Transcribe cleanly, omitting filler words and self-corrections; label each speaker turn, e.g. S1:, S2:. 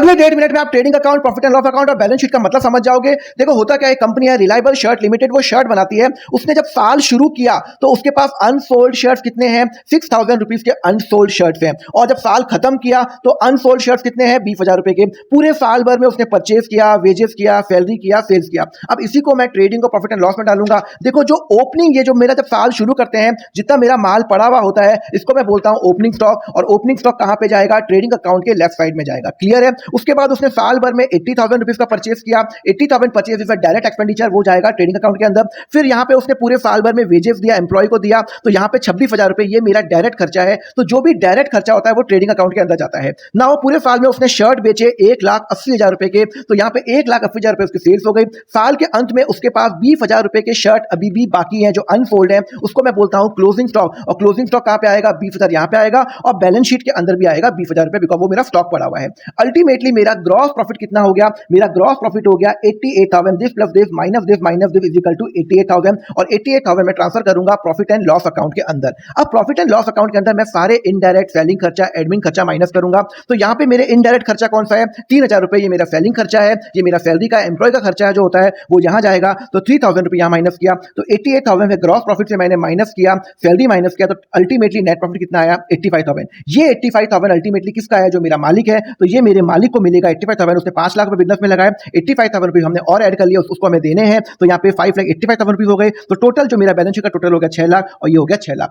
S1: अगले 1.5 मिनट में आप trading account, profit and loss account और बैलेंस शीट का मतलब समझ जाओगे। देखो होता क्या है, कंपनी है रिलायबल शर्ट लिमिटेड, वो शर्ट बनाती है। उसने जब साल शुरू किया तो उसके पास अनसोल्ड शर्ट्स कितने हैं? 6,000 रुपीज के अनसोल्ड शर्ट्स हैं। और जब साल खत्म किया तो अनसोल्ड शर्ट्स कितने हैं? 20,000 रुपए के। पूरे साल भर में उसने परचेज किया, वेजेस किया, सैलरी किया, सेल्स किया। अब इसी को मैं ट्रेडिंग और प्रॉफिट एंड लॉस में डालूंगा। देखो जो ओपनिंग, ये जो मेरा जब साल शुरू करते हैं, जितना मेरा माल पड़ा हुआ होता है, इसको मैं बोलता हूं ओपनिंग स्टॉक। और ओपनिंग स्टॉक कहां पे जाएगा? ट्रेडिंग अकाउंट के लेफ्ट साइड में जाएगा। क्लियर है? उसके बाद उसने साल भर में 80,000 रुपीज का परचेस किया। 80,000 परचेस इज डायरेक्ट एक्सपेंडिचर, वो जाएगा ट्रेडिंग अकाउंट के अंदर। फिर यहां पे उसने पूरे साल भर में वेजेस दिया, एम्प्लॉय को दिया, तो यहां पे 26,000 रुपए ये मेरा डायरेक्ट खर्चा है। तो जो भी डायरेक्ट खर्चा होता है वो ट्रेडिंग अकाउंट के अंदर जाता है ना। वो पूरे साल में उसने शर्ट बेचे 1,80,000 रुपए के, तो यहां पे 1,80,000 रुपए उसकी सेल्स हो गई। साल के अंत में उसके पास 20,000 रुपए के शर्ट अभी भी बाकी है जो अनफोल्ड है, उसको मैं बोलता हूं क्लोजिंग स्टॉक। और क्लोजिंग स्टॉक कहां पे आएगा? 20,000 यहां पे आएगा और बैलेंस शीट के अंदर भी आएगा 20,000 रुपए, बिकॉज वो मेरा स्टॉक पड़ा हुआ है। अल्टीमेटली मेरा ग्रॉस प्रॉफिट कितना हो गया? मेरा ग्रॉस प्रॉफिट हो गया 88,000। This plus this minus this minus this is equal to 88,000। और 88,000 में ट्रांसफर करूंगा प्रॉफिट एंड लॉस अकाउंट के अंदर। अब प्रॉफिट एंड लॉस अकाउंट के अंदर मैं सारे इनडायरेक्ट सेलिंग खर्चा, एडमिन खर्चा माइनस करूंगा। तो यहां पे मेरे इनडायरेक्ट खर्चा कौन सा है? 3,000 रुपए, ये मेरा सेलिंग खर्चा है। ये मेरा सैलरी का, एम्प्लॉय का खर्चा है जो होता है, वो यहां जाएगा। तो 3,000 रुपए यहां माइनस किया, तो 88,000 है ग्रॉस प्रॉफिट से मैंने माइनस किया, सैलरी माइनस किया, तो अल्टीमेटली नेट प्रॉफिट कितना आया? 85,000। ये 85,000 अल्टीमेटली किसका है? जो मेरा मालिक है। तो ये मेरे मालिक को मिलेगा 85,000। उसने 5 लाख रुपए बिजनेस में लगाए, 85,000 रुपए हमने और ऐड कर लिया, उसको हमें देने हैं। तो यहाँ पे 5,85,000 रुपए हो गए। तो टोटल जो मेरा बैलेंस शीट का टोटल हो गया 6 लाख, और ये हो गया 6 लाख।